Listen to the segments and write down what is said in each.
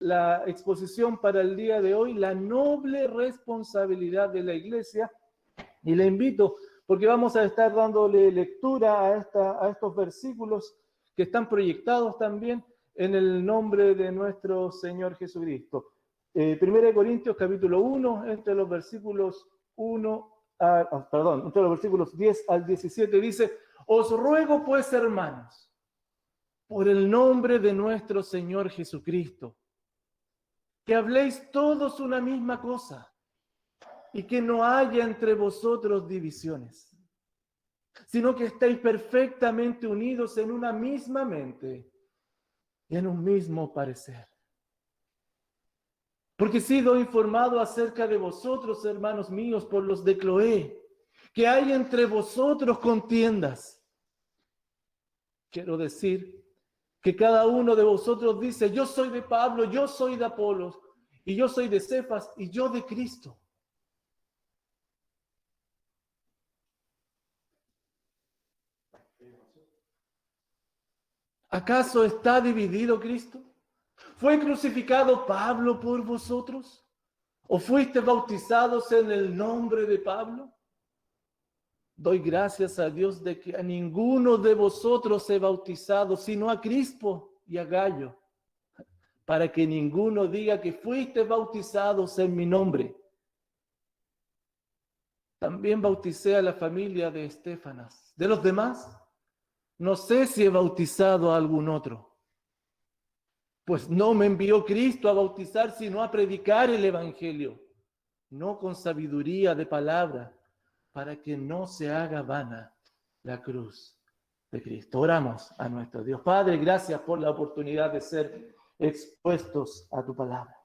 la exposición para el día de hoy, la noble responsabilidad de la iglesia. Y le invito, porque vamos a estar dándole lectura a estos versículos que están proyectados también en el nombre de nuestro Señor Jesucristo. 1 Corintios capítulo 1, entre los versículos 10 al 17 dice: os ruego pues, hermanos, por el nombre de nuestro Señor Jesucristo, que habléis todos una misma cosa y que no haya entre vosotros divisiones, sino que estéis perfectamente unidos en una misma mente y en un mismo parecer. Porque he sido informado acerca de vosotros, hermanos míos, por los de Cloé, que hay entre vosotros contiendas. Quiero decir que cada uno de vosotros dice: yo soy de Pablo, yo soy de Apolos, y yo soy de Cefas, y yo de Cristo. ¿Acaso está dividido Cristo? ¿Fue crucificado Pablo por vosotros? ¿O fuiste bautizados en el nombre de Pablo? Doy gracias a Dios de que a ninguno de vosotros he bautizado, sino a Crispo y a Gallo, para que ninguno diga que fuiste bautizados en mi nombre. También bauticé a la familia de Estéfanas. De los demás, no sé si he bautizado a algún otro. Pues no me envió Cristo a bautizar, sino a predicar el Evangelio, no con sabiduría de palabra, para que no se haga vana la cruz de Cristo. Oramos a nuestro Dios. Padre, gracias por la oportunidad de ser expuestos a tu palabra.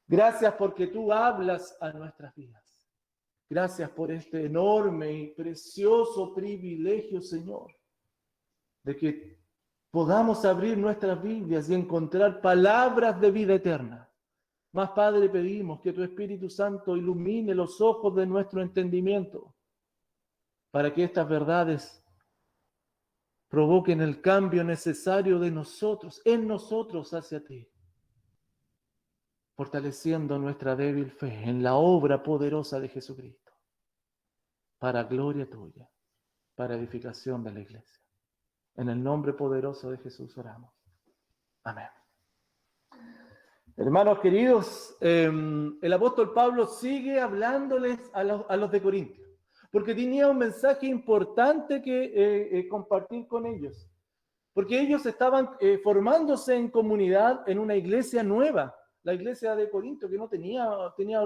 Gracias porque tú hablas a nuestras vidas. Gracias por este enorme y precioso privilegio, Señor, de que podamos abrir nuestras Biblias y encontrar palabras de vida eterna. Más, Padre, pedimos que tu Espíritu Santo ilumine los ojos de nuestro entendimiento para que estas verdades provoquen el cambio necesario de nosotros, en nosotros hacia ti, fortaleciendo nuestra débil fe en la obra poderosa de Jesucristo, para gloria tuya, para edificación de la iglesia. En el nombre poderoso de Jesús oramos. Amén. Hermanos queridos, el apóstol Pablo sigue hablándoles a los de Corintios, porque tenía un mensaje importante que compartir con ellos, porque ellos estaban formándose en comunidad en una iglesia nueva, la iglesia de Corinto, que no tenía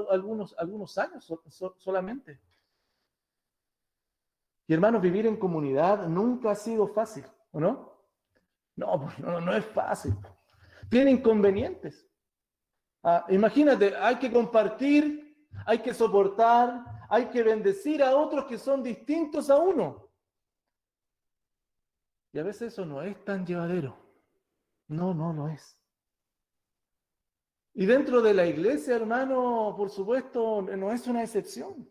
algunos años solamente. Y hermanos, vivir en comunidad nunca ha sido fácil, ¿o no? No es fácil. Tiene inconvenientes. Imagínate, hay que compartir, hay que soportar, hay que bendecir a otros que son distintos a uno. Y a veces eso no es tan llevadero. No es. Y dentro de la iglesia, hermano, por supuesto, no es una excepción.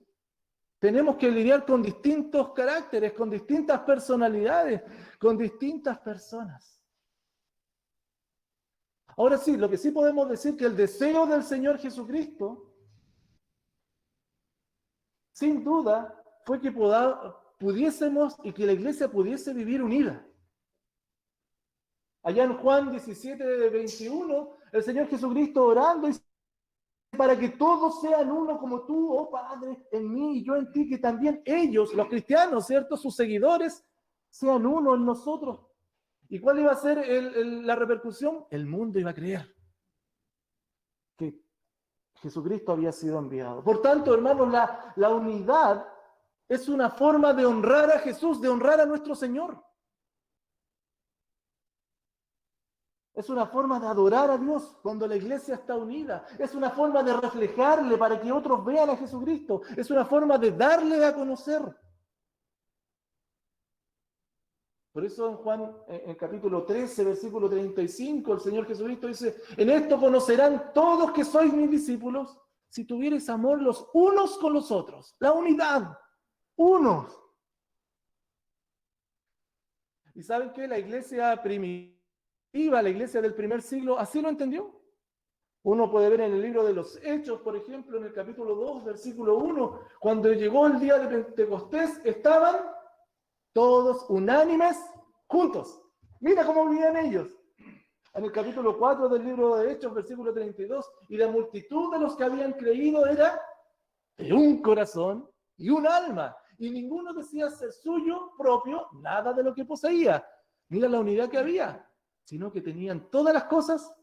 Tenemos que lidiar con distintos caracteres, con distintas personalidades, con distintas personas. Ahora sí, lo que sí podemos decir que el deseo del Señor Jesucristo, sin duda, fue que pudiésemos y que la iglesia pudiese vivir unida. Allá en Juan 17:21, el Señor Jesucristo orando dice: para que todos sean uno como tú, oh Padre, en mí y yo en ti, que también ellos, los cristianos, ¿cierto?, sus seguidores, sean uno en nosotros. ¿Y cuál iba a ser la repercusión? El mundo iba a creer que Jesucristo había sido enviado. Por tanto, hermanos, la unidad es una forma de honrar a Jesús, de honrar a nuestro Señor. Es una forma de adorar a Dios cuando la iglesia está unida. Es una forma de reflejarle para que otros vean a Jesucristo. Es una forma de darle a conocer. Por eso en Juan, en capítulo 13, versículo 35, el Señor Jesucristo dice: en esto conocerán todos que sois mis discípulos, si tuviereis amor los unos con los otros. La unidad, unos. ¿Y saben qué? La iglesia primitiva, la iglesia del primer siglo, así lo entendió. Uno puede ver en el libro de los Hechos, por ejemplo, en el capítulo 2, versículo 1, cuando llegó el día de Pentecostés, estaban todos unánimes juntos. Mira cómo vivían ellos. En el capítulo 4 del libro de Hechos, versículo 32, y la multitud de los que habían creído era de un corazón y un alma, y ninguno decía ser suyo propio nada de lo que poseía. Mira la unidad que había, sino que tenían todas las cosas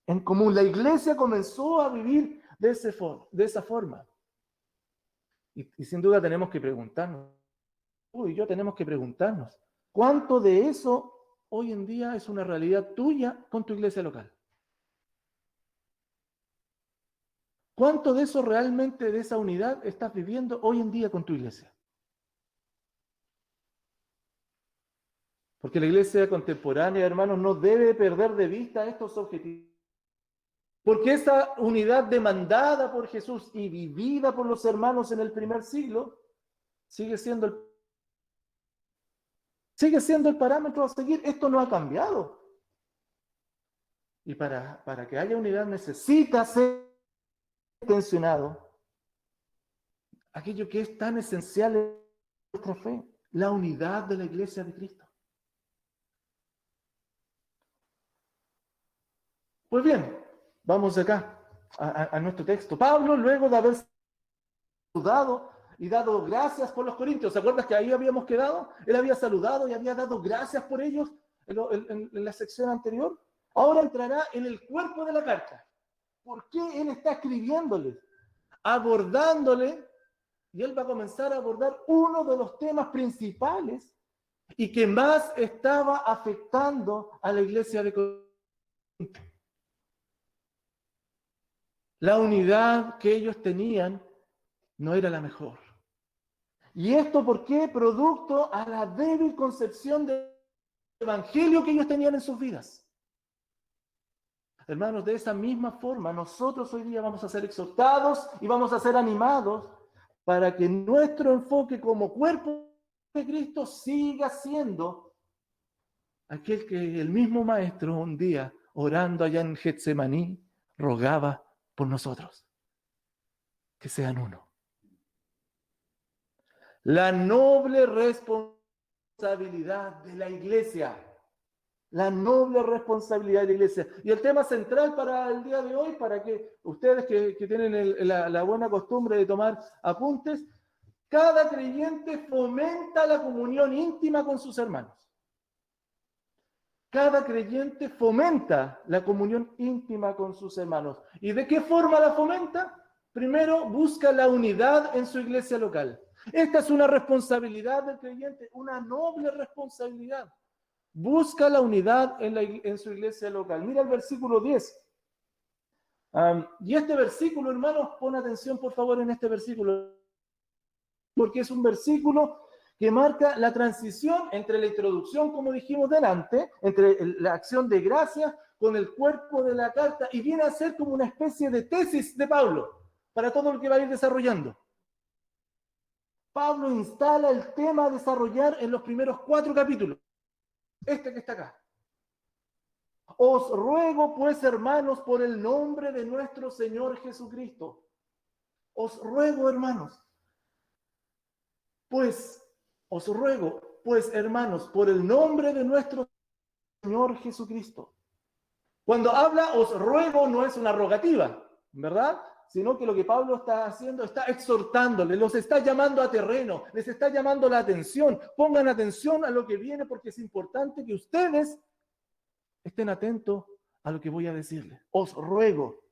en común. La iglesia comenzó a vivir de esa forma. Y sin duda tenemos que preguntarnos, tú y yo tenemos que preguntarnos, ¿cuánto de eso hoy en día es una realidad tuya con tu iglesia local? ¿Cuánto de eso realmente, de esa unidad, estás viviendo hoy en día con tu iglesia? Porque la iglesia contemporánea, hermanos, no debe perder de vista estos objetivos. Porque esa unidad demandada por Jesús y vivida por los hermanos en el primer siglo sigue siendo el parámetro a seguir. Esto no ha cambiado. Y para que haya unidad necesita ser tensionado aquello que es tan esencial en nuestra fe, la unidad de la iglesia de Cristo. Pues bien, vamos acá a nuestro texto. Pablo, luego de haber saludado y dado gracias por los corintios, ¿se acuerdas que ahí habíamos quedado? Él había saludado y había dado gracias por ellos en la sección anterior. Ahora entrará en el cuerpo de la carta. ¿Por qué él está escribiéndole? Abordándole, y él va a comenzar a abordar uno de los temas principales y que más estaba afectando a la iglesia de Corinto. La unidad que ellos tenían no era la mejor. ¿Y esto por qué? Producto a la débil concepción del evangelio que ellos tenían en sus vidas. Hermanos, de esa misma forma, nosotros hoy día vamos a ser exhortados y vamos a ser animados para que nuestro enfoque como cuerpo de Cristo siga siendo aquel que el mismo Maestro un día, orando allá en Getsemaní, rogaba por nosotros, que sean uno. La noble responsabilidad de la iglesia. La noble responsabilidad de la iglesia. Y el tema central para el día de hoy, para que ustedes que tienen la buena costumbre de tomar apuntes, cada creyente fomenta la comunión íntima con sus hermanos. Cada creyente fomenta la comunión íntima con sus hermanos. ¿Y de qué forma la fomenta? Primero, busca la unidad en su iglesia local. Esta es una responsabilidad del creyente, una noble responsabilidad. Busca la unidad en su iglesia local. Mira el versículo 10. Y este versículo, hermanos, pon atención por favor en este versículo, porque es un versículo que marca la transición entre la introducción, como dijimos delante, entre la acción de gracias con el cuerpo de la carta, y viene a ser como una especie de tesis de Pablo para todo lo que va a ir desarrollando. Pablo instala el tema a desarrollar en los primeros 4 capítulos. Este que está acá. Os ruego, pues, hermanos, por el nombre de nuestro Señor Jesucristo. Os ruego, hermanos. Pues, os ruego, pues, hermanos, por el nombre de nuestro Señor Jesucristo. Cuando habla os ruego no es una rogativa, ¿verdad? Sino que lo que Pablo está haciendo, está exhortándoles, los está llamando a terreno, les está llamando la atención. Pongan atención a lo que viene porque es importante que ustedes estén atentos a lo que voy a decirles. Os ruego.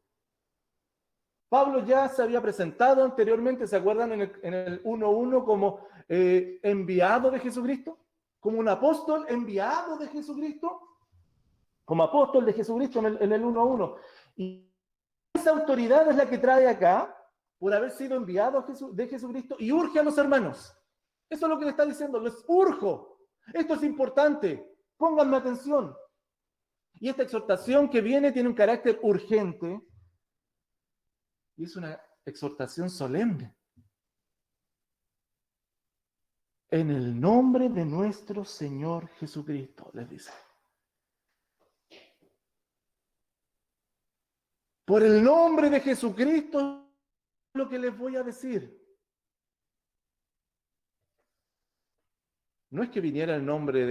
Pablo ya se había presentado anteriormente, ¿se acuerdan? En el 1.1 como enviado de Jesucristo, como un apóstol enviado de Jesucristo, como apóstol de Jesucristo en el 1.1. Y esa autoridad es la que trae acá, por haber sido enviado de Jesucristo, y urge a los hermanos. Eso es lo que le está diciendo, les urjo. Esto es importante, pónganme atención. Y esta exhortación que viene tiene un carácter urgente, y es una exhortación solemne. En el nombre de nuestro Señor Jesucristo, les dice. Por el nombre de Jesucristo, lo que les voy a decir. No es que viniera el nombre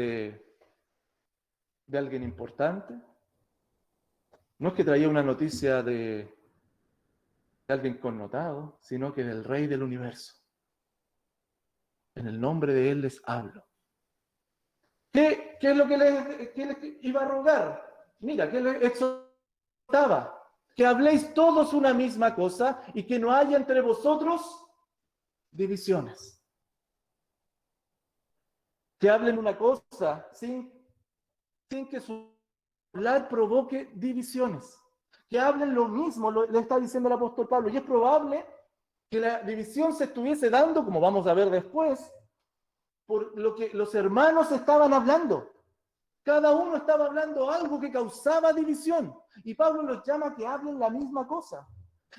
de alguien importante, no es que traía una noticia de alguien connotado, sino que del Rey del universo. En el nombre de Él les hablo. ¿Qué es lo que les iba a rogar? Mira, que les exhortaba. Que habléis todos una misma cosa y que no haya entre vosotros divisiones. Que hablen una cosa sin que su hablar provoque divisiones. Que hablen lo mismo, le está diciendo el apóstol Pablo. Y es probable que la división se estuviese dando, como vamos a ver después, por lo que los hermanos estaban hablando. Cada uno estaba hablando algo que causaba división. Y Pablo los llama a que hablen la misma cosa.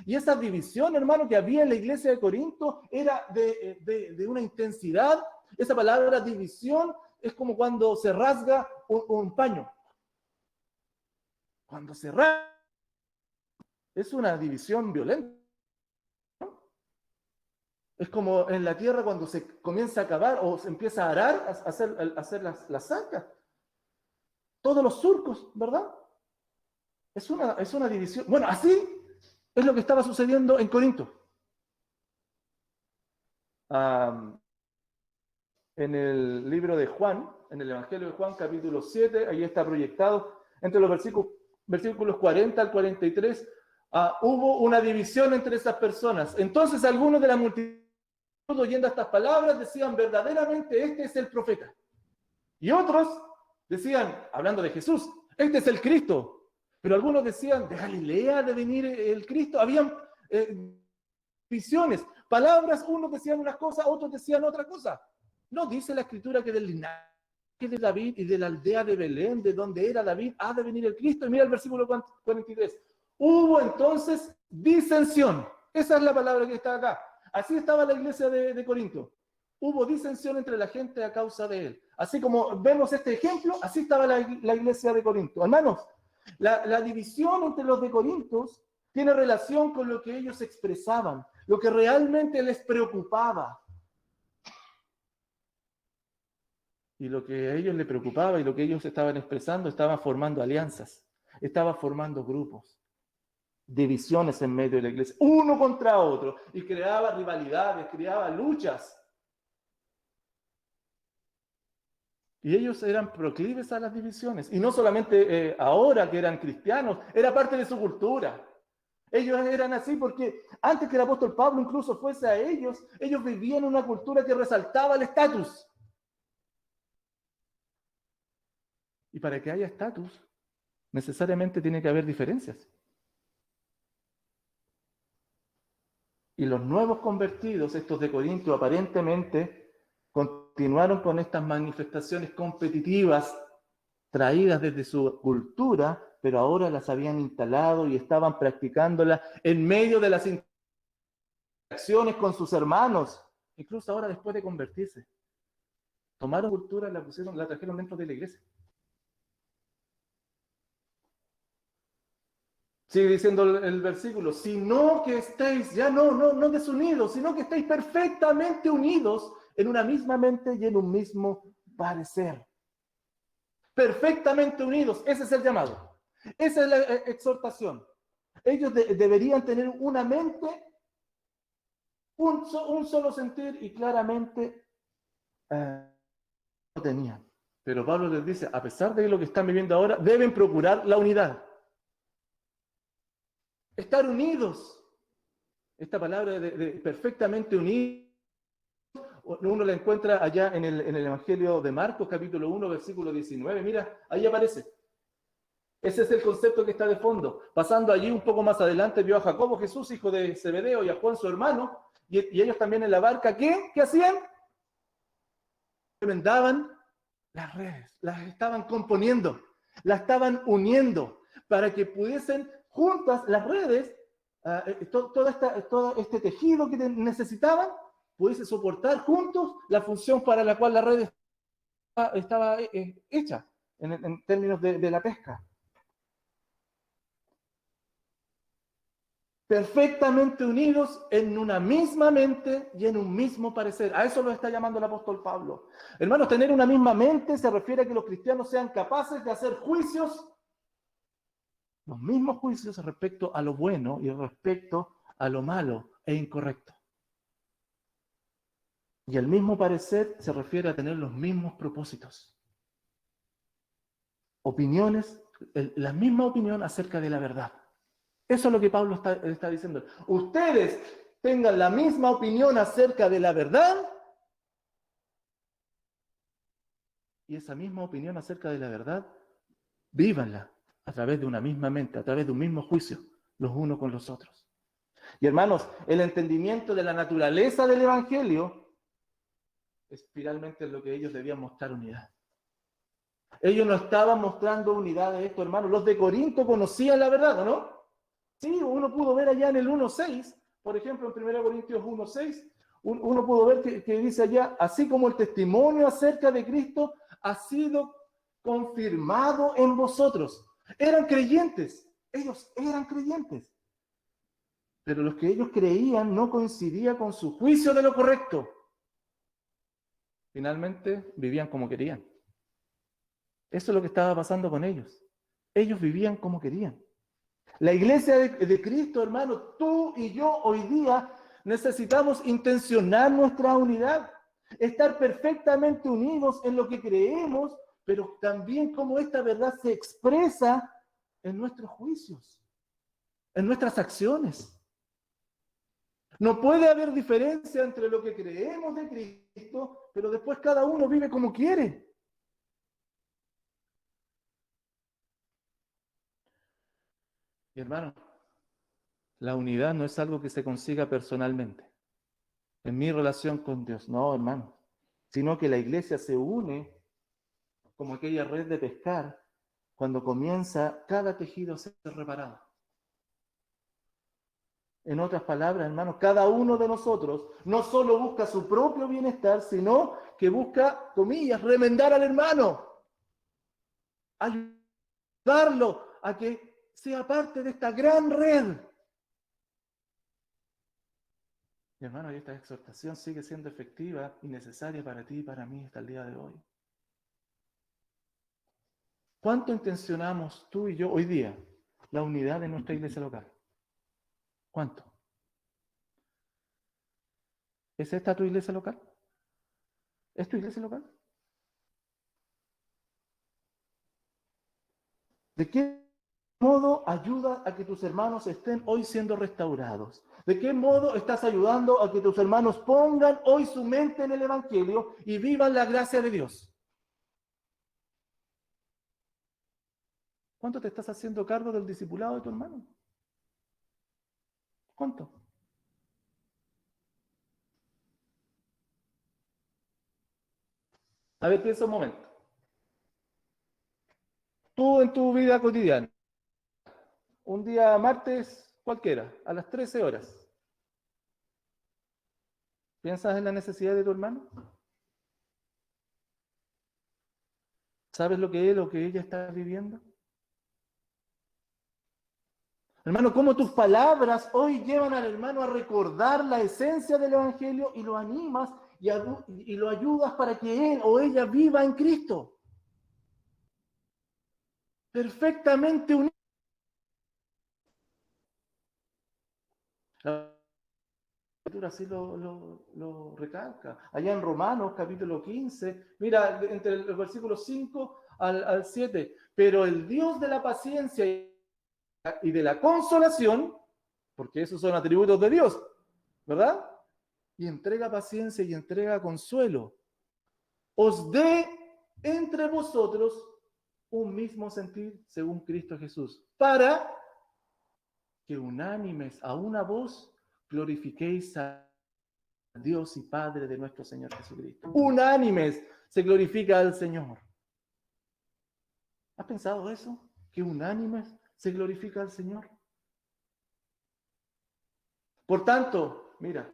Y esa división, hermano, que había en la iglesia de Corinto era de una intensidad. Esa palabra división es como cuando se rasga un paño. Cuando se rasga, es una división violenta. Es como en la tierra cuando se comienza a cavar o se empieza a arar, a hacer las zancas. Todos los surcos, ¿verdad? Es una división. Bueno, así es lo que estaba sucediendo en Corinto. En el libro de Juan, en el Evangelio de Juan, capítulo 7, ahí está proyectado, entre los versículos 40 al 43, hubo una división entre esas personas. Entonces algunos de la multitud, oyendo estas palabras, decían, verdaderamente este es el profeta. Y otros decían, hablando de Jesús, este es el Cristo. Pero algunos decían, de Galilea de venir el Cristo. Habían visiones, palabras, unos decían unas cosas, otros decían otra cosa. No dice la Escritura que del linaje de David y de la aldea de Belén, de donde era David, ha de venir el Cristo. Y mira el versículo 43. Hubo entonces disensión. Esa es la palabra que está acá. Así estaba la iglesia de Corinto. Hubo disensión entre la gente a causa de él. Así como vemos este ejemplo, así estaba la iglesia de Corinto. Hermanos, la división entre los de Corintios tiene relación con lo que ellos expresaban, lo que realmente les preocupaba. Y lo que a ellos les preocupaba y lo que ellos estaban expresando, estaban formando alianzas, estaban formando grupos, divisiones en medio de la iglesia, uno contra otro, y creaba rivalidades, creaba luchas. Y ellos eran proclives a las divisiones. Y no solamente ahora que eran cristianos, era parte de su cultura. Ellos eran así porque antes que el apóstol Pablo incluso fuese a ellos vivían una cultura que resaltaba el estatus. Y para que haya estatus, necesariamente tiene que haber diferencias. Y los nuevos convertidos, estos de Corinto, aparentemente continuaron con estas manifestaciones competitivas traídas desde su cultura, pero ahora las habían instalado y estaban practicándolas en medio de las interacciones con sus hermanos, incluso ahora después de convertirse. Tomaron cultura, la trajeron dentro de la iglesia. Sigue diciendo el versículo, sino que estéis ya no desunidos, sino que estéis perfectamente unidos en una misma mente y en un mismo parecer. Perfectamente unidos, ese es el llamado. Esa es la exhortación. Ellos deberían tener una mente, un solo sentir y claramente lo tenían. Pero Pablo les dice, a pesar de lo que están viviendo ahora, deben procurar la unidad. Estar unidos. Esta palabra de perfectamente unidos, uno la encuentra allá en el Evangelio de Marcos, capítulo 1, versículo 19. Mira, ahí aparece. Ese es el concepto que está de fondo. Pasando allí un poco más adelante, vio a Jacobo, Jesús, hijo de Zebedeo, y a Juan, su hermano, y ellos también en la barca. ¿Qué hacían? Vendaban las redes, las estaban componiendo, las estaban uniendo, para que pudiesen juntas las redes, todo este tejido que necesitaban, pudiese soportar juntos la función para la cual la red estaba hecha, en términos de la pesca. perfectamente unidos en una misma mente y en un mismo parecer. A eso lo está llamando el apóstol Pablo. Hermanos, tener una misma mente se refiere a que los cristianos sean capaces de hacer juicios, los mismos juicios respecto a lo bueno y respecto a lo malo e incorrecto. Y el mismo parecer se refiere a tener los mismos propósitos, opiniones, la misma opinión acerca de la verdad. Eso es lo que Pablo está diciendo. Ustedes tengan la misma opinión acerca de la verdad y esa misma opinión acerca de la verdad, vívanla a través de una misma mente, a través de un mismo juicio, los unos con los otros. Y hermanos, el entendimiento de la naturaleza del Evangelio es finalmente lo que ellos debían mostrar unidad. Ellos no estaban mostrando unidad de esto, hermanos. Los de Corinto conocían la verdad, ¿o no? Sí, uno pudo ver allá en el 1.6, por ejemplo, en 1 Corintios 1.6, uno pudo ver que dice allá, así como el testimonio acerca de Cristo ha sido confirmado en vosotros. Eran creyentes, ellos eran creyentes. Pero los que ellos creían no coincidía con su juicio de lo correcto. Finalmente vivían como querían. Eso es lo que estaba pasando con ellos. Ellos vivían como querían. La iglesia de Cristo, hermano, tú y yo hoy día necesitamos intencionar nuestra unidad, estar perfectamente unidos en lo que creemos, pero también cómo esta verdad se expresa en nuestros juicios, en nuestras acciones. No puede haber diferencia entre lo que creemos de Cristo, pero después cada uno vive como quiere. Y hermano, la unidad no es algo que se consiga personalmente, en mi relación con Dios, no, hermano, sino que la iglesia se une como aquella red de pescar cuando comienza cada tejido a ser reparado. En otras palabras, hermanos, cada uno de nosotros no solo busca su propio bienestar, sino que busca, comillas, remendar al hermano, ayudarlo a que sea parte de esta gran red. Y hermano, esta exhortación sigue siendo efectiva y necesaria para ti y para mí hasta el día de hoy. ¿Cuánto intencionamos tú y yo hoy día la unidad de nuestra iglesia local? ¿Cuánto? ¿Es esta tu iglesia local? ¿Es tu iglesia local? ¿De qué modo ayuda a que tus hermanos estén hoy siendo restaurados? ¿De qué modo estás ayudando a que tus hermanos pongan hoy su mente en el Evangelio y vivan la gracia de Dios? ¿Cuánto te estás haciendo cargo del discipulado de tu hermano? ¿Cuánto? A ver, piensa un momento. Tú en tu vida cotidiana, un día martes cualquiera, a las 13 horas, ¿piensas en la necesidad de tu hermano? ¿Sabes lo que él o que ella está viviendo? Hermano, cómo tus palabras hoy llevan al hermano a recordar la esencia del Evangelio y lo animas y lo ayudas para que él o ella viva en Cristo. Perfectamente unido. La Escritura así lo recalca. Allá en Romanos, capítulo 15, mira, entre el versículo 5 al 7, pero el Dios de la paciencia y de la consolación, porque esos son atributos de Dios, ¿verdad? Y entrega paciencia y entrega consuelo, os dé entre vosotros un mismo sentir según Cristo Jesús, para que unánimes a una voz glorifiquéis a Dios y Padre de nuestro Señor Jesucristo. Unánimes se glorifica al Señor. ¿Has pensado eso? Que unánimes se glorifica al Señor. Por tanto, mira,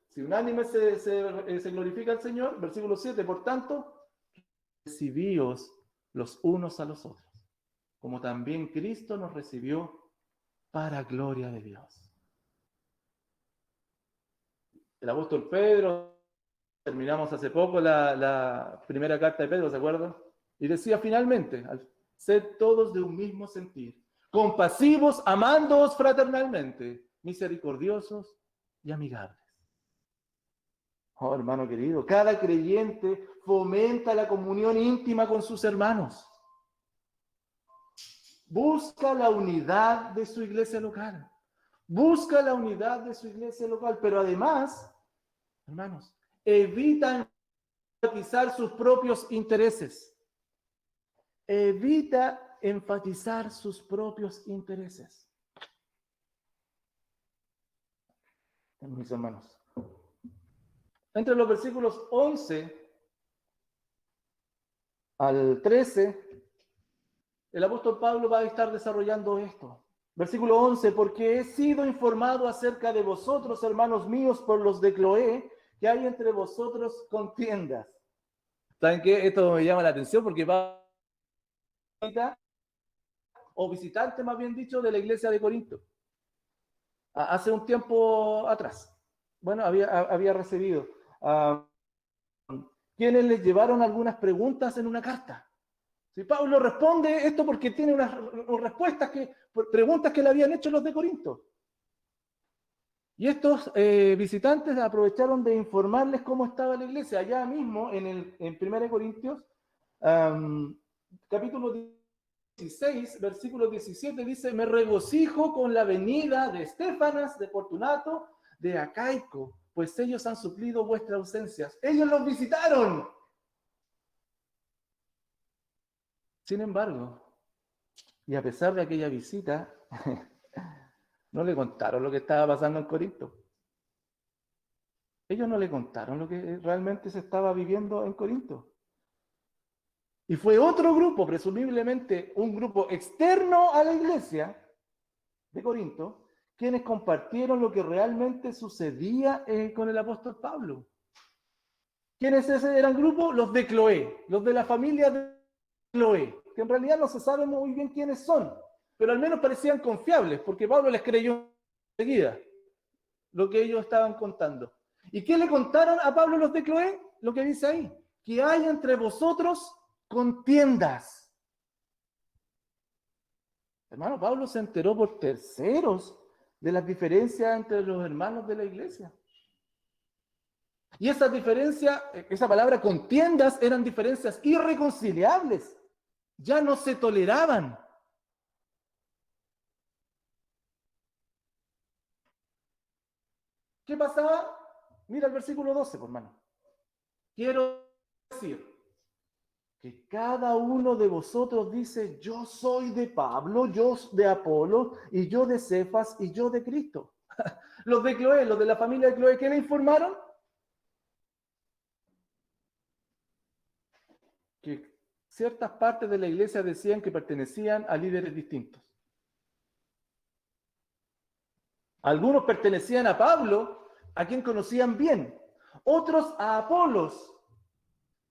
si unánimes se glorifica al Señor, versículo 7, por tanto, recibíos los unos a los otros, como también Cristo nos recibió para gloria de Dios. El apóstol Pedro, terminamos hace poco la primera carta de Pedro, ¿se acuerdan? Y decía finalmente, sed todos de un mismo sentir, compasivos, amándoos fraternalmente, misericordiosos y amigables. Oh, hermano querido, cada creyente fomenta la comunión íntima con sus hermanos. Busca la unidad de su iglesia local. Busca la unidad de su iglesia local, pero además, hermanos, evita enfatizar sus propios intereses. Evita enfatizar sus propios intereses. Mis hermanos, entre los versículos 11 al 13, el apóstol Pablo va a estar desarrollando esto. Versículo 11, porque he sido informado acerca de vosotros, hermanos míos, por los de Cloé, que hay entre vosotros contiendas. ¿Saben qué? Esto me llama la atención porque va o visitante, más bien dicho, de la iglesia de Corinto. Hace un tiempo atrás. Bueno, había recibido. Quienes les llevaron algunas preguntas en una carta. Si Pablo responde esto porque tiene unas respuestas preguntas que le habían hecho los de Corinto. Y estos visitantes aprovecharon de informarles cómo estaba la iglesia. Allá mismo, en 1 Corintios, capítulo 16, versículo 17, dice, me regocijo con la venida de Estéfanas, de Fortunato, de Acaico, pues ellos han suplido vuestras ausencias. Ellos los visitaron. Sin embargo, y a pesar de aquella visita, no le contaron lo que estaba pasando en Corinto. Ellos no le contaron lo que realmente se estaba viviendo en Corinto. Y fue otro grupo, presumiblemente un grupo externo a la iglesia de Corinto, quienes compartieron lo que realmente sucedía con el apóstol Pablo. ¿Quiénes eran el grupo? Los de Cloé, los de la familia de Cloé, que en realidad no se sabe muy bien quiénes son, pero al menos parecían confiables, porque Pablo les creyó enseguida lo que ellos estaban contando. ¿Y qué le contaron a Pablo los de Cloé? Lo que dice ahí, que hay entre vosotros contiendas. Hermano, Pablo se enteró por terceros de las diferencias entre los hermanos de la iglesia. Y esa diferencia, esa palabra contiendas, eran diferencias irreconciliables. Ya no se toleraban. ¿Qué pasaba? Mira el versículo 12, por hermano. Quiero decir que cada uno de vosotros dice, yo soy de Pablo, yo de Apolo, y yo de Cefas, y yo de Cristo. Los de Cloé, los de la familia de Cloé, ¿qué le informaron? Que ciertas partes de la iglesia decían que pertenecían a líderes distintos. Algunos pertenecían a Pablo, a quien conocían bien. Otros a Apolos,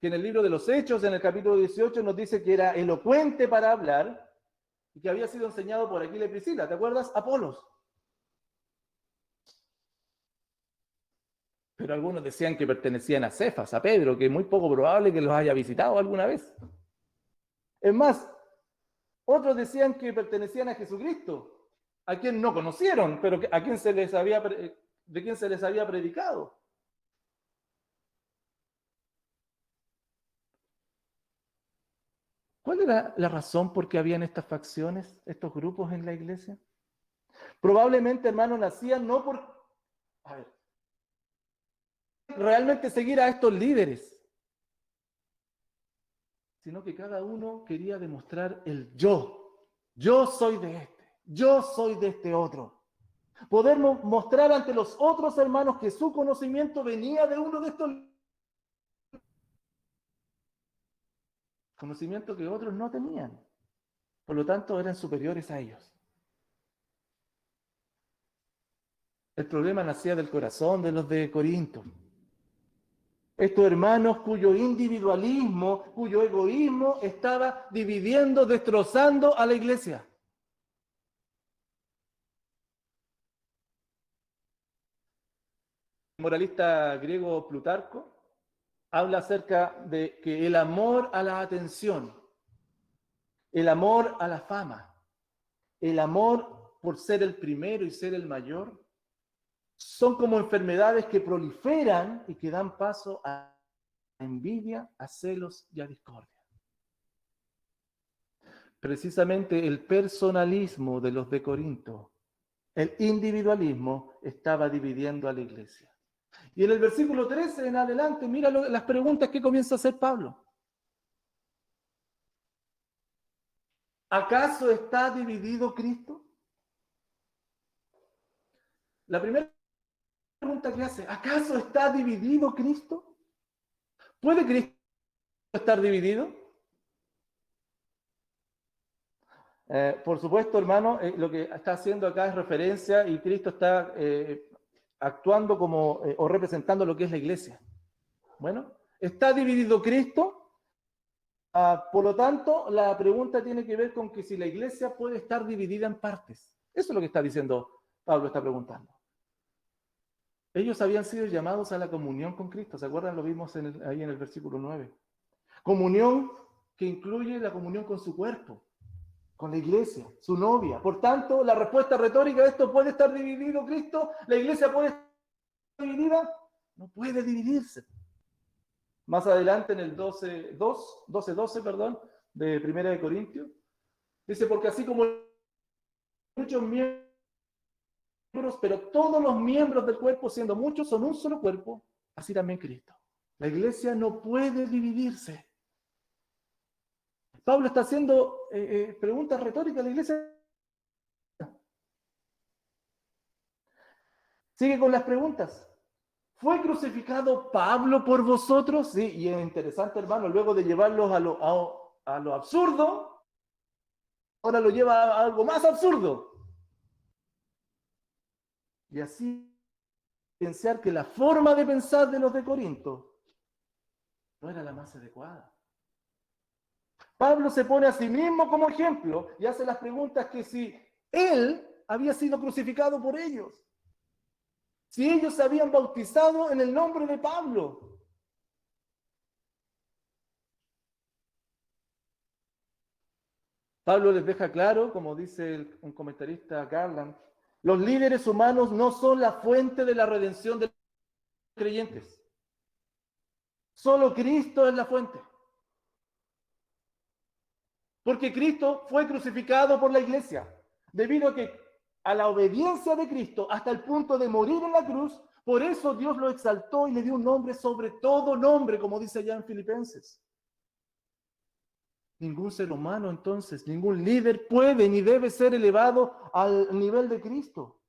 que en el libro de los Hechos, en el capítulo 18, nos dice que era elocuente para hablar y que había sido enseñado por Aquila y Priscila. ¿Te acuerdas? Apolos. Pero algunos decían que pertenecían a Cefas, a Pedro, que es muy poco probable que los haya visitado alguna vez. Es más, otros decían que pertenecían a Jesucristo, a quien no conocieron, pero a quien de quien se les había predicado. ¿Cuál era la razón por qué habían estas facciones, estos grupos en la iglesia? Probablemente, hermanos, nacían no por realmente seguir a estos líderes, sino que cada uno quería demostrar el yo. Yo soy de este, yo soy de este otro. Poder mostrar ante los otros hermanos que su conocimiento venía de uno de estos conocimientos que otros no tenían. Por lo tanto, eran superiores a ellos. El problema nacía del corazón de los de Corinto. Estos hermanos cuyo individualismo, cuyo egoísmo estaba dividiendo, destrozando a la iglesia. moralista griego Plutarco habla acerca de que el amor a la atención, el amor a la fama, el amor por ser el primero y ser el mayor, son como enfermedades que proliferan y que dan paso a envidia, a celos y a discordia. Precisamente el personalismo de los de Corinto, el individualismo, estaba dividiendo a la iglesia. Y en el versículo 13 en adelante, mira las preguntas que comienza a hacer Pablo. ¿Acaso está dividido Cristo? La primera pregunta que hace, ¿acaso está dividido Cristo? ¿Puede Cristo estar dividido? Por supuesto, hermano, lo que está haciendo acá es referencia y Cristo está actuando como o representando lo que es la iglesia. Bueno, ¿está dividido Cristo? Por lo tanto, la pregunta tiene que ver con que si la iglesia puede estar dividida en partes. Eso es lo que está diciendo Pablo, está preguntando. Ellos habían sido llamados a la comunión con Cristo, ¿se acuerdan? Lo vimos ahí en el versículo 9. Comunión que incluye la comunión con su cuerpo, con la iglesia, su novia. Por tanto, la respuesta retórica de esto, ¿puede estar dividido Cristo? ¿La iglesia puede estar dividida? No puede dividirse. Más adelante en el 12:12, perdón, de Primera de Corintios, dice, porque así como muchos miembros, pero todos los miembros del cuerpo, siendo muchos, son un solo cuerpo, así también Cristo. La iglesia no puede dividirse. Pablo está haciendo preguntas retóricas a la iglesia. Sigue con las preguntas. ¿Fue crucificado Pablo por vosotros? Sí, y es interesante, hermano, luego de llevarlos a lo absurdo, ahora lo lleva a algo más absurdo. Y así pensar que la forma de pensar de los de Corinto no era la más adecuada. Pablo se pone a sí mismo como ejemplo y hace las preguntas que si él había sido crucificado por ellos, si ellos se habían bautizado en el nombre de Pablo. Pablo les deja claro, como dice un comentarista Garland, los líderes humanos no son la fuente de la redención de los creyentes. Solo Cristo es la fuente. Porque Cristo fue crucificado por la iglesia, debido a la obediencia de Cristo hasta el punto de morir en la cruz. Por eso Dios lo exaltó y le dio un nombre sobre todo nombre, como dice allá en Filipenses. Ningún ser humano, entonces, ningún líder puede ni debe ser elevado al nivel de Cristo.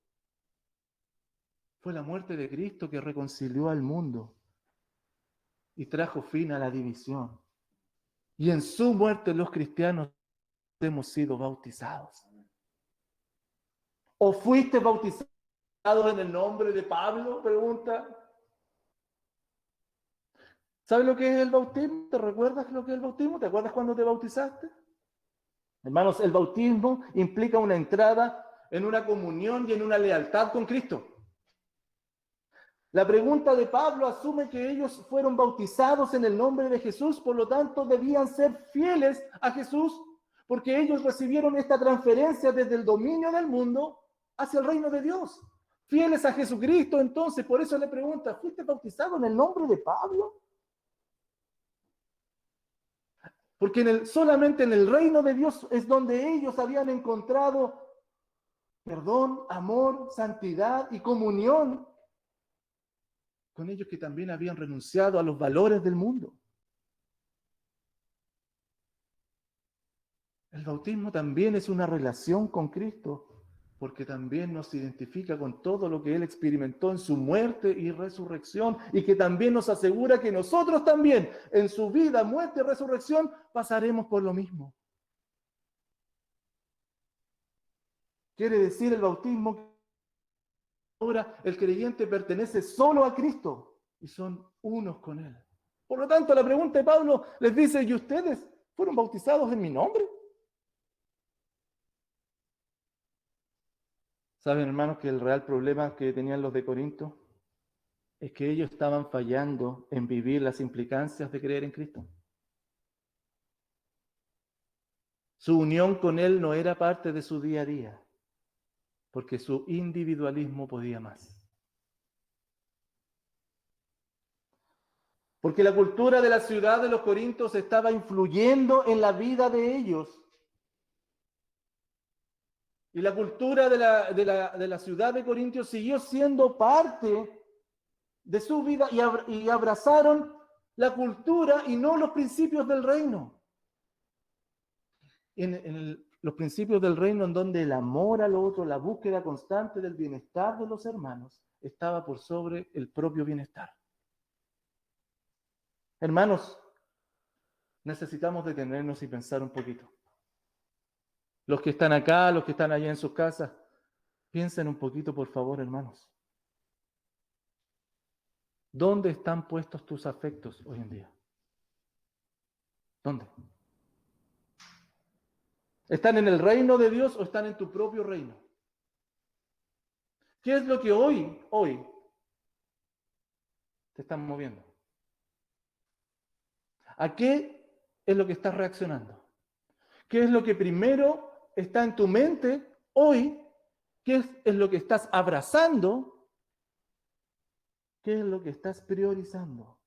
Fue la muerte de Cristo que reconcilió al mundo y trajo fin a la división. Y en su muerte los cristianos hemos sido bautizados. ¿O fuiste bautizado en el nombre de Pablo? Pregunta. ¿Sabes lo que es el bautismo? ¿Te recuerdas lo que es el bautismo? ¿Te acuerdas cuando te bautizaste? Hermanos, el bautismo implica una entrada en una comunión y en una lealtad con Cristo. La pregunta de Pablo asume que ellos fueron bautizados en el nombre de Jesús, por lo tanto debían ser fieles a Jesús, porque ellos recibieron esta transferencia desde el dominio del mundo hacia el reino de Dios. Fieles a Jesucristo, entonces, por eso le pregunta, ¿fuiste bautizado en el nombre de Pablo? Porque solamente en el reino de Dios es donde ellos habían encontrado perdón, amor, santidad y comunión con ellos que también habían renunciado a los valores del mundo. El bautismo también es una relación con Cristo, porque también nos identifica con todo lo que Él experimentó en su muerte y resurrección, y que también nos asegura que nosotros también, en su vida, muerte y resurrección, pasaremos por lo mismo. Quiere decir el bautismo que ahora el creyente pertenece solo a Cristo y son unos con Él. Por lo tanto, la pregunta de Pablo les dice, ¿y ustedes fueron bautizados en mi nombre? ¿Saben, hermanos, que el real problema que tenían los de Corinto Es que ellos estaban fallando en vivir las implicancias de creer en Cristo. Su unión con Él no era parte de su día a día, porque su individualismo podía más. Porque la cultura de la ciudad de los Corintios estaba influyendo en la vida de ellos. Y la cultura de la ciudad de Corintios siguió siendo parte de su vida y abrazaron la cultura y no los principios del reino. Los principios del reino en donde el amor al otro, la búsqueda constante del bienestar de los hermanos, estaba por sobre el propio bienestar. Hermanos, necesitamos detenernos y pensar un poquito. Los que están acá, los que están allá en sus casas, piensen un poquito, por favor, hermanos. ¿Dónde están puestos tus afectos hoy en día? ¿Dónde? ¿Están en el reino de Dios o están en tu propio reino? ¿Qué es lo que hoy te están moviendo? ¿A qué es lo que estás reaccionando? ¿Qué es lo que primero está en tu mente hoy? ¿Qué es lo que estás abrazando? ¿Qué es lo que estás priorizando?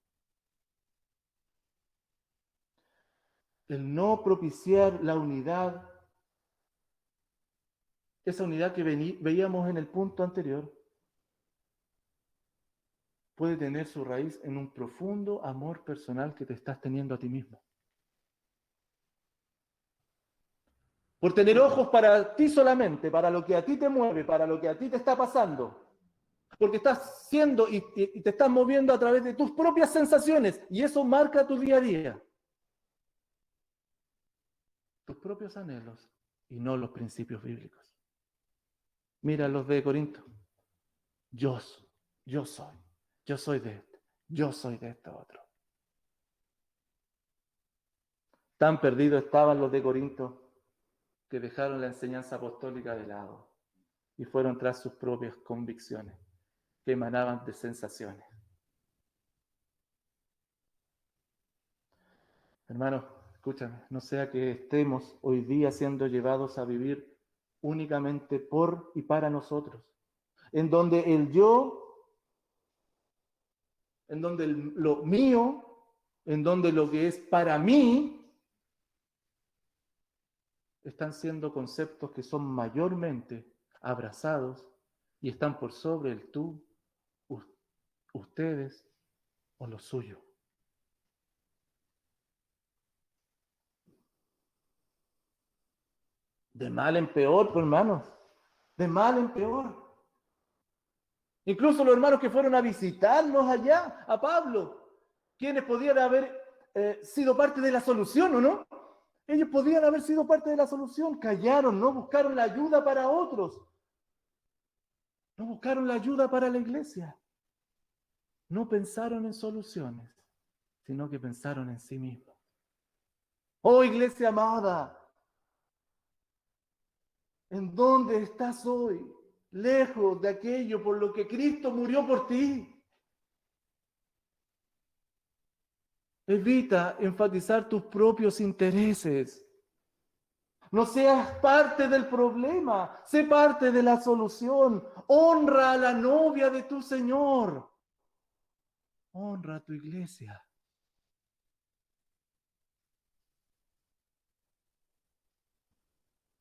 El no propiciar la unidad, esa unidad que veíamos en el punto anterior, puede tener su raíz en un profundo amor personal que te estás teniendo a ti mismo. Por tener ojos para ti solamente, para lo que a ti te mueve, para lo que a ti te está pasando. Porque estás siendo y te estás moviendo a través de tus propias sensaciones y eso marca tu día a día. Tus propios anhelos y no los principios bíblicos. Mira los de Corinto. Yo soy de este, yo soy de este otro. Tan perdidos estaban los de Corinto que dejaron la enseñanza apostólica de lado y fueron tras sus propias convicciones que emanaban de sensaciones. Hermanos, escúchame, no sea que estemos hoy día siendo llevados a vivir únicamente por y para nosotros, en donde el yo, en donde lo mío, en donde lo que es para mí, están siendo conceptos que son mayormente abrazados y están por sobre el tú, ustedes o lo suyo. De mal en peor, pues, hermanos, de mal en peor. Incluso los hermanos que fueron a visitarnos allá, a Pablo, quienes podían haber sido parte de la solución, ¿o no? Ellos podían haber sido parte de la solución, callaron, no buscaron la ayuda para otros, no buscaron la ayuda para la iglesia, no pensaron en soluciones, sino que pensaron en sí mismos. Oh, iglesia amada, ¿en dónde estás hoy? Lejos de aquello por lo que Cristo murió por ti. Evita enfatizar tus propios intereses. No seas parte del problema, sé parte de la solución. Honra a la novia de tu Señor. Honra a tu iglesia.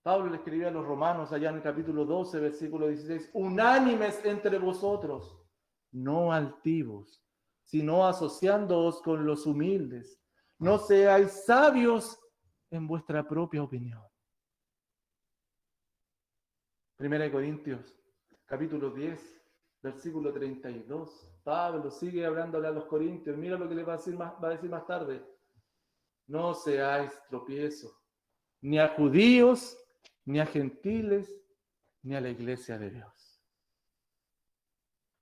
Pablo le escribió a los romanos allá en el capítulo 12, versículo 16, unánimes entre vosotros, no altivos, sino asociándoos con los humildes. No seáis sabios en vuestra propia opinión. Primera de Corintios, capítulo 10, versículo 32. Pablo sigue hablándole a los corintios. Mira lo que le va a decir más tarde. No seáis tropiezo, ni a judíos, ni a gentiles, ni a la iglesia de Dios.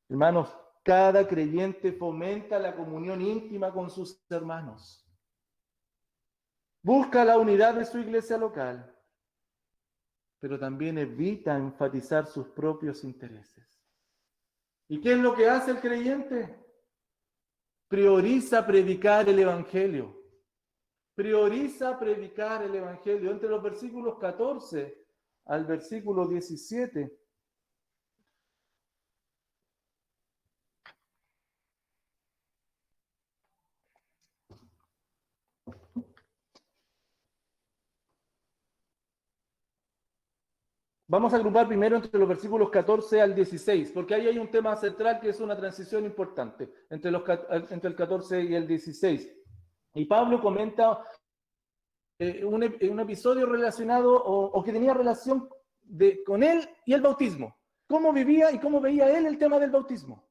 Hermanos, cada creyente fomenta la comunión íntima con sus hermanos. Busca la unidad de su iglesia local, pero también evita enfatizar sus propios intereses. ¿Y qué es lo que hace el creyente? Prioriza predicar el Evangelio. Prioriza predicar el Evangelio. Entre los versículos 14 al versículo 17. Vamos a agrupar primero entre los versículos 14 al 16, porque ahí hay un tema central que es una transición importante entre el 14 y el 16. Y Pablo comenta un episodio relacionado o que tenía relación con él y el bautismo. Cómo vivía y cómo veía él el tema del bautismo.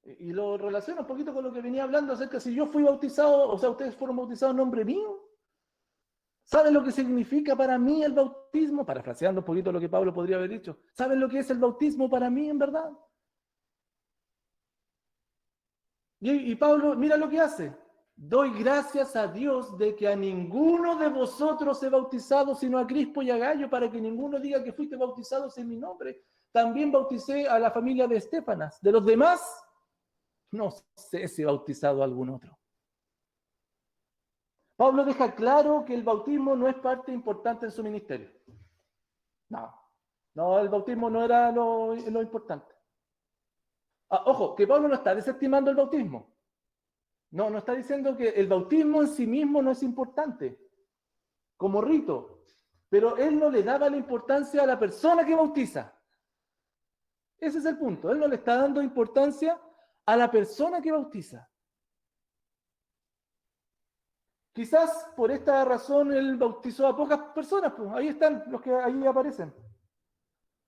Y lo relaciona un poquito con lo que venía hablando acerca de si yo fui bautizado, o sea, ustedes fueron bautizados en nombre mío. ¿Saben lo que significa para mí el bautismo? Parafraseando un poquito lo que Pablo podría haber dicho. ¿Saben lo que es el bautismo para mí en verdad? Y Pablo, mira lo que hace. Doy gracias a Dios de que a ninguno de vosotros he bautizado sino a Crispo y a Gallo, para que ninguno diga que fuiste bautizados en mi nombre. También bauticé a la familia de Estéfanas. De los demás, no sé si he bautizado a algún otro. Pablo deja claro que el bautismo no es parte importante en su ministerio. No, el bautismo no era lo importante. Ojo, que Pablo no está desestimando el bautismo. No está diciendo que el bautismo en sí mismo no es importante, como rito. Pero él no le daba la importancia a la persona que bautiza. Ese es el punto. Él no le está dando importancia a la persona que bautiza. Quizás por esta razón él bautizó a pocas personas, pues ahí están los que ahí aparecen.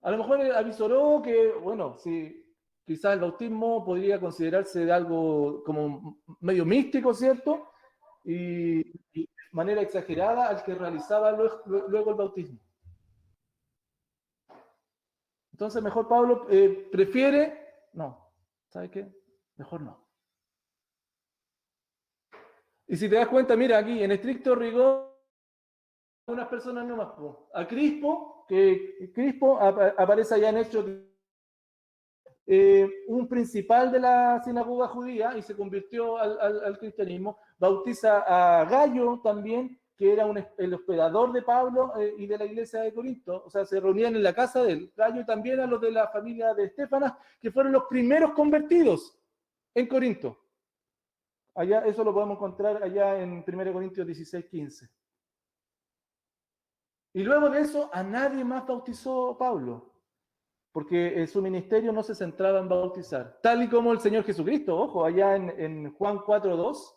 A lo mejor él avisoró que, bueno, si quizás el bautismo podría considerarse de algo como medio místico, ¿cierto? Y de manera exagerada al que realizaba luego el bautismo. Entonces, mejor Pablo prefiere, no, ¿sabe qué? Mejor no. Y si te das cuenta, mira aquí, en estricto rigor, unas personas nomás, a Crispo, que Crispo aparece allá en Hechos, un principal de la sinagoga judía y se convirtió al cristianismo, bautiza a Gallo también, que era el hospedador de Pablo y de la iglesia de Corinto, o sea, se reunían en la casa de él. Gallo también a los de la familia de Estéfanas, que fueron los primeros convertidos en Corinto. Allá, eso lo podemos encontrar allá en 1 Corintios 16, 15. Y luego de eso, a nadie más bautizó Pablo, porque su ministerio no se centraba en bautizar, tal y como el Señor Jesucristo. Ojo, allá en Juan 4:2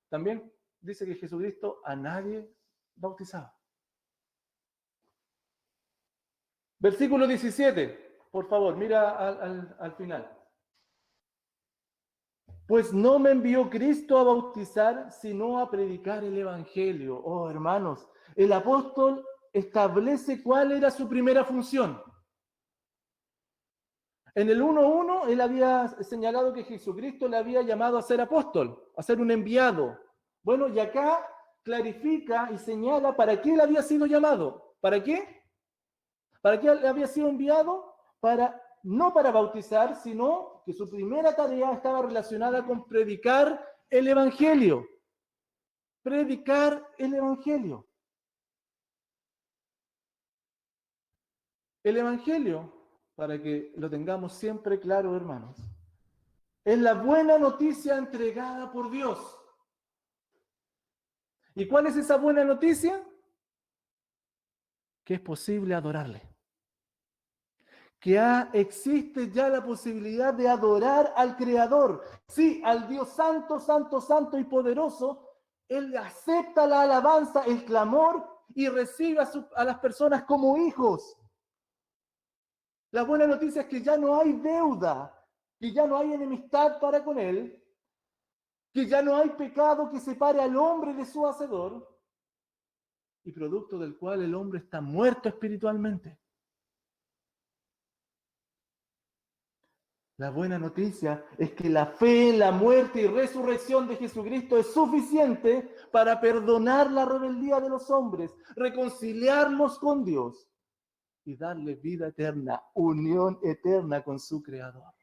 también dice que Jesucristo a nadie bautizaba. Versículo 17, por favor, mira al final. Pues no me envió Cristo a bautizar, sino a predicar el Evangelio. Oh, hermanos, el apóstol establece cuál era su primera función. En el 1:1 él había señalado que Jesucristo le había llamado a ser apóstol, a ser un enviado. Bueno, y acá clarifica y señala para qué él había sido llamado. ¿Para qué? ¿Para qué él había sido enviado? No para bautizar, sino que su primera tarea estaba relacionada con predicar el Evangelio. Predicar el Evangelio. El Evangelio, para que lo tengamos siempre claro, hermanos, es la buena noticia entregada por Dios. ¿Y cuál es esa buena noticia? Que es posible adorarle. Que existe ya la posibilidad de adorar al Creador. Sí, al Dios santo, santo, santo y poderoso. Él acepta la alabanza, el clamor y recibe a las personas como hijos. La buena noticia es que ya no hay deuda, que ya no hay enemistad para con Él, que ya no hay pecado que separe al hombre de su hacedor, y producto del cual el hombre está muerto espiritualmente. La buena noticia es que la fe, la muerte y resurrección de Jesucristo es suficiente para perdonar la rebeldía de los hombres, reconciliarlos con Dios. y darle vida eterna, unión eterna con su Creador.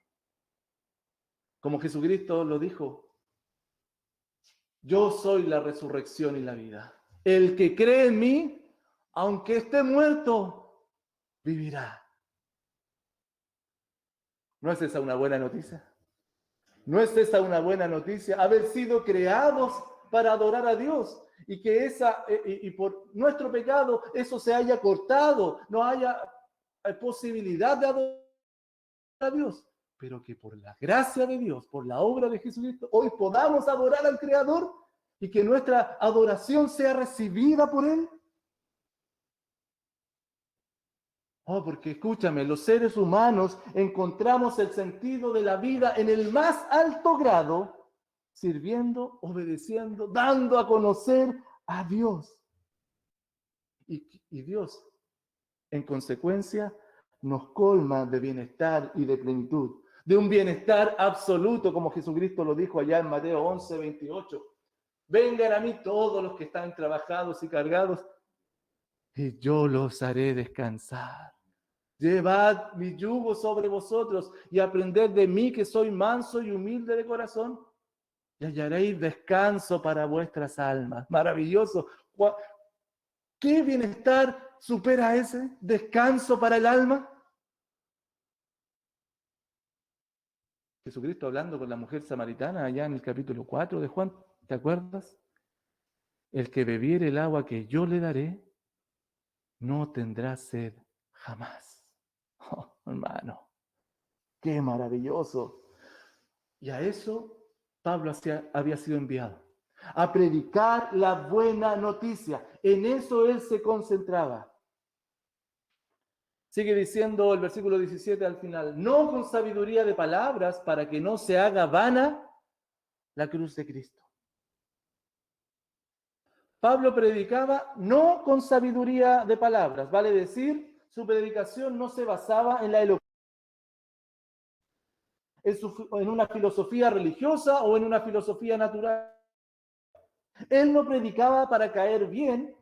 Como Jesucristo lo dijo, yo soy la resurrección y la vida. El que cree en mí, aunque esté muerto, vivirá. ¿No es esa una buena noticia? ¿No es esa una buena noticia? Haber sido creados para adorar a Dios y que y por nuestro pecado eso se haya cortado, no haya posibilidad de adorar a Dios, pero que por la gracia de Dios, por la obra de Jesucristo, hoy podamos adorar al Creador y que nuestra adoración sea recibida por Él. Oh, porque escúchame, los seres humanos encontramos el sentido de la vida en el más alto grado, sirviendo, obedeciendo, dando a conocer a Dios. Y Dios, en consecuencia, nos colma de bienestar y de plenitud, de un bienestar absoluto, como Jesucristo lo dijo allá en Mateo 11:28. Vengan a mí todos los que están trabajados y cargados, y yo los haré descansar. Llevad mi yugo sobre vosotros y aprended de mí, que soy manso y humilde de corazón, y hallaréis descanso para vuestras almas. Maravilloso. ¿Qué bienestar supera ese descanso para el alma? Jesucristo hablando con la mujer samaritana allá en el capítulo 4 de Juan, ¿te acuerdas? El que bebiere el agua que yo le daré, no tendrá sed jamás. Oh, hermano, qué maravilloso. Y a eso Pablo había sido enviado, a predicar la buena noticia. En eso él se concentraba. Sigue diciendo el versículo 17 al final, no con sabiduría de palabras para que no se haga vana la cruz de Cristo. Pablo predicaba no con sabiduría de palabras, vale decir, su predicación no se basaba en la elocuencia, en una filosofía religiosa o en una filosofía natural. Él no predicaba para caer bien.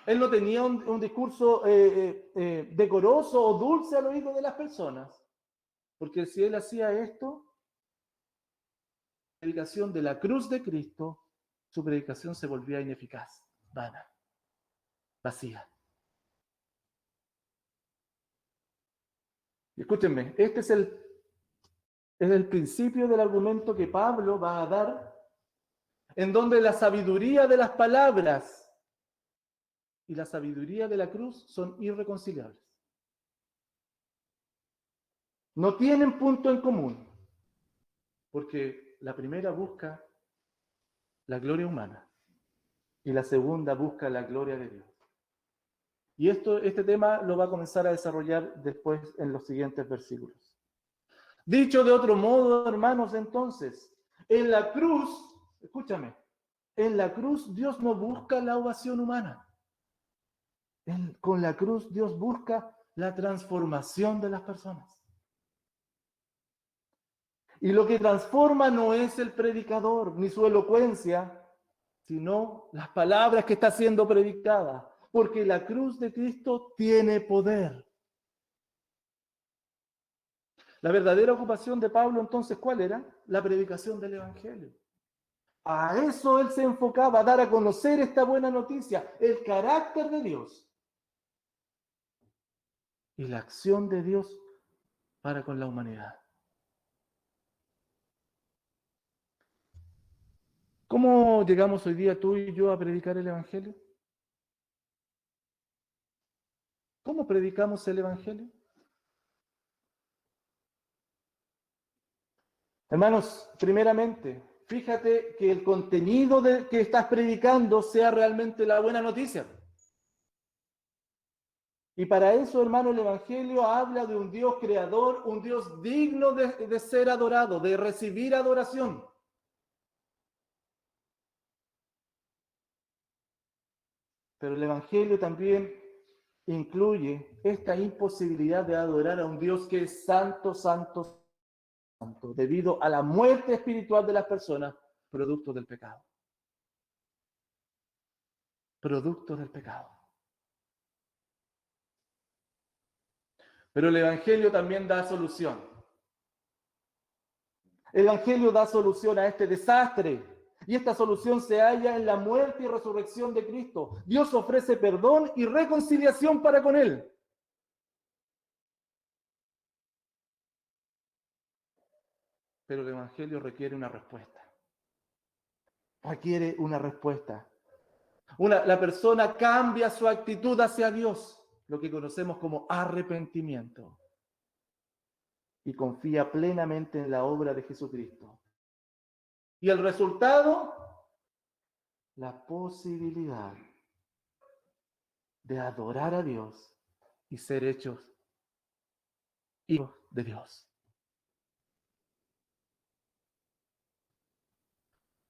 Él no tenía un discurso decoroso o dulce al oído de las personas. Porque si él hacía esto, la predicación de la cruz de Cristo, su predicación se volvía ineficaz, vana, vacía. Y escúchenme, este es el principio del argumento que Pablo va a dar, en donde la sabiduría de las palabras y la sabiduría de la cruz son irreconciliables. No tienen punto en común, porque la primera busca la gloria humana y la segunda busca la gloria de Dios. Y este tema lo va a comenzar a desarrollar después en los siguientes versículos. Dicho de otro modo, hermanos, entonces, en la cruz, escúchame, en la cruz Dios no busca la ovación humana. Con la cruz Dios busca la transformación de las personas. Y lo que transforma no es el predicador ni su elocuencia, sino las palabras que está siendo predicadas, porque la cruz de Cristo tiene poder. La verdadera ocupación de Pablo entonces, ¿cuál era? La predicación del Evangelio. A eso él se enfocaba, a dar a conocer esta buena noticia, el carácter de Dios y la acción de Dios para con la humanidad. ¿Cómo llegamos hoy día tú y yo a predicar el Evangelio? ¿Cómo predicamos el Evangelio? Hermanos, primeramente, fíjate que el contenido que estás predicando sea realmente la buena noticia. Y para eso, hermano, el Evangelio habla de un Dios creador, un Dios digno de ser adorado, de recibir adoración. Pero el Evangelio también incluye esta imposibilidad de adorar a un Dios que es santo, santo, santo, debido a la muerte espiritual de las personas, producto del pecado. Producto del pecado. Pero el Evangelio también da solución. El Evangelio da solución a este desastre. Y esta solución se halla en la muerte y resurrección de Cristo. Dios ofrece perdón y reconciliación para con Él. Pero el Evangelio requiere una respuesta. Requiere una respuesta. La persona cambia su actitud hacia Dios, lo que conocemos como arrepentimiento, y confía plenamente en la obra de Jesucristo. Y el resultado, la posibilidad de adorar a Dios y ser hechos hijos de Dios.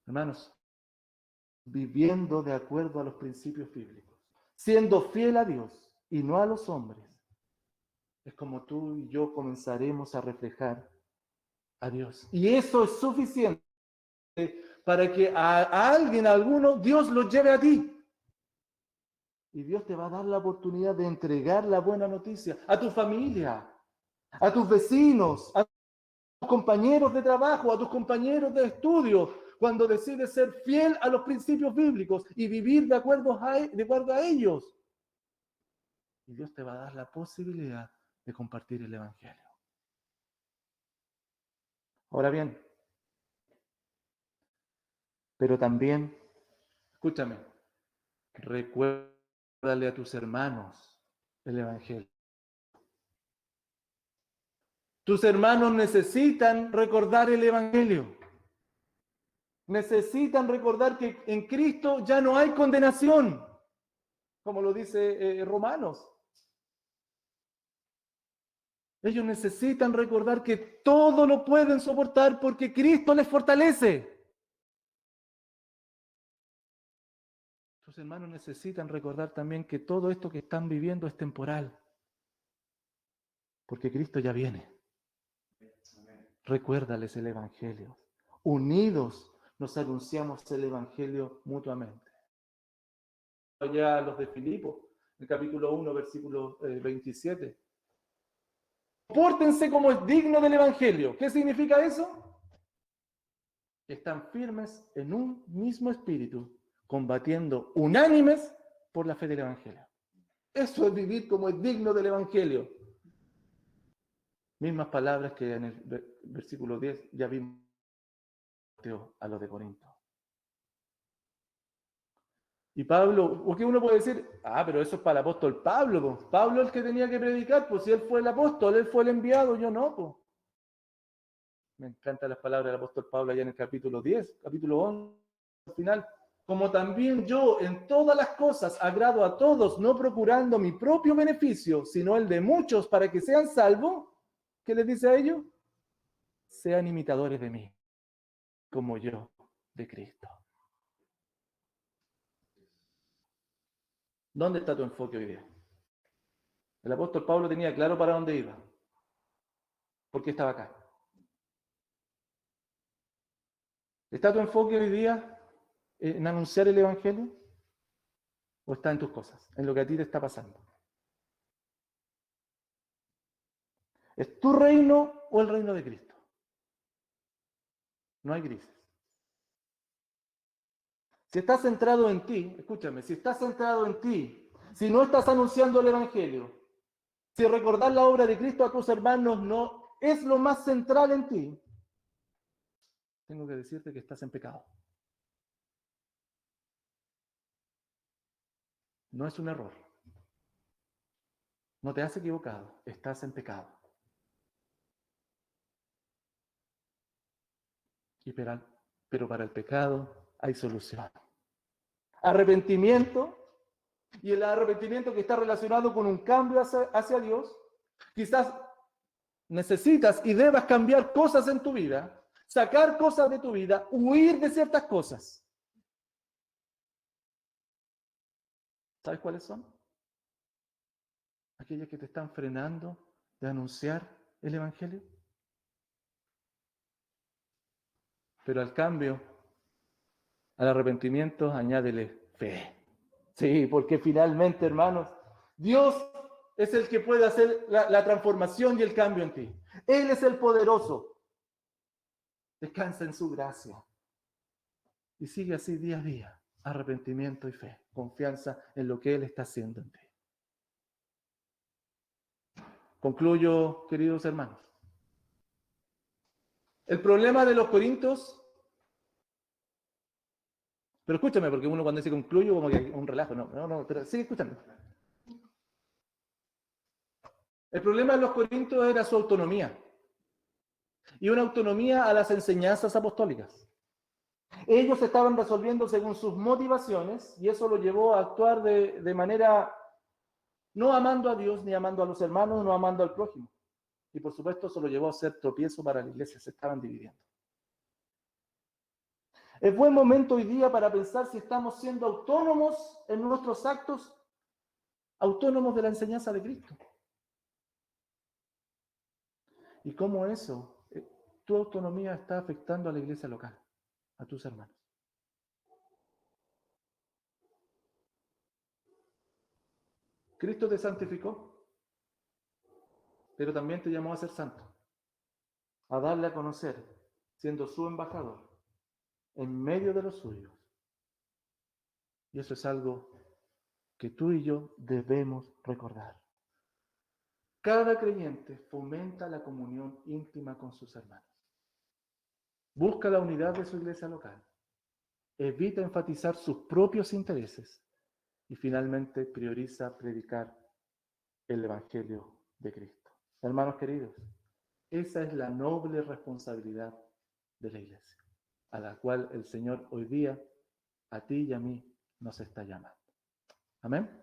Hermanos, viviendo de acuerdo a los principios bíblicos, siendo fiel a Dios y no a los hombres, es como tú y yo comenzaremos a reflejar a Dios. Y eso es suficiente para que a alguien, a alguno, Dios lo lleve a ti. Y Dios te va a dar la oportunidad de entregar la buena noticia a tu familia, a tus vecinos, a tus compañeros de trabajo, a tus compañeros de estudio, cuando decides ser fiel a los principios bíblicos y vivir de acuerdo a ellos. Y Dios te va a dar la posibilidad de compartir el Evangelio. Ahora bien, pero también, escúchame, recuérdale a tus hermanos el Evangelio. Tus hermanos necesitan recordar el Evangelio. Necesitan recordar que en Cristo ya no hay condenación, como lo dice Romanos. Ellos necesitan recordar que todo lo pueden soportar porque Cristo les fortalece. Tus hermanos necesitan recordar también que todo esto que están viviendo es temporal, porque Cristo ya viene. Recuérdales el Evangelio. Unidos nos anunciamos el Evangelio mutuamente. Allá los de Filipo, el capítulo 1, versículo 27. Pórtense como es digno del Evangelio. ¿Qué significa eso? Están firmes en un mismo espíritu, combatiendo unánimes por la fe del Evangelio. Eso es vivir como es digno del Evangelio. Mismas palabras que en el versículo 10 ya vimos a los de Corinto. Y Pablo, porque uno puede decir, pero eso es para el apóstol Pablo, pues. Pablo es el que tenía que predicar, pues si él fue el apóstol, él fue el enviado, yo no, pues. Me encantan las palabras del apóstol Pablo allá en el capítulo 10, capítulo 11, al final. Como también yo en todas las cosas agrado a todos, no procurando mi propio beneficio, sino el de muchos para que sean salvos. ¿Qué les dice a ellos? Sean imitadores de mí, como yo de Cristo. ¿Dónde está tu enfoque hoy día? El apóstol Pablo tenía claro para dónde iba. ¿Por qué estaba acá? ¿Está tu enfoque hoy día en anunciar el Evangelio? ¿O está en tus cosas, en lo que a ti te está pasando? ¿Es tu reino o el reino de Cristo? No hay grises. Si estás centrado en ti, escúchame, si estás centrado en ti, si no estás anunciando el Evangelio, si recordar la obra de Cristo a tus hermanos no es lo más central en ti, tengo que decirte que estás en pecado. No es un error. No te has equivocado, estás en pecado. Pero para el pecado hay solución. Arrepentimiento, y el arrepentimiento que está relacionado con un cambio hacia Dios. Quizás necesitas y debas cambiar cosas en tu vida, sacar cosas de tu vida, huir de ciertas cosas. ¿Sabes cuáles son? Aquellas que te están frenando de anunciar el Evangelio. Pero al cambio, al arrepentimiento, añádele fe. Sí, porque finalmente, hermanos, Dios es el que puede hacer la transformación y el cambio en ti. Él es el poderoso. Descansa en su gracia. Y sigue así día a día. Arrepentimiento y fe. Confianza en lo que Él está haciendo en ti. Concluyo, queridos hermanos. El problema de los corintios, pero escúchame, porque uno cuando dice concluyo, como que hay un relajo, no, pero sigue escuchando. El problema de los corintios era su autonomía, y una autonomía a las enseñanzas apostólicas. Ellos estaban resolviendo según sus motivaciones, y eso lo llevó a actuar de manera no amando a Dios, ni amando a los hermanos, no amando al prójimo. Y por supuesto, eso lo llevó a ser tropiezo para la iglesia, se estaban dividiendo. Es buen momento hoy día para pensar si estamos siendo autónomos en nuestros actos, autónomos de la enseñanza de Cristo. Y cómo eso, tu autonomía está afectando a la iglesia local, a tus hermanos. Cristo te santificó, pero también te llamó a ser santo, a darle a conocer, siendo su embajador, en medio de los suyos. Y eso es algo que tú y yo debemos recordar. Cada creyente fomenta la comunión íntima con sus hermanos. Busca la unidad de su iglesia local. Evita enfatizar sus propios intereses y finalmente prioriza predicar el Evangelio de Cristo. Hermanos queridos, esa es la noble responsabilidad de la iglesia, a la cual el Señor hoy día, a ti y a mí, nos está llamando. Amén.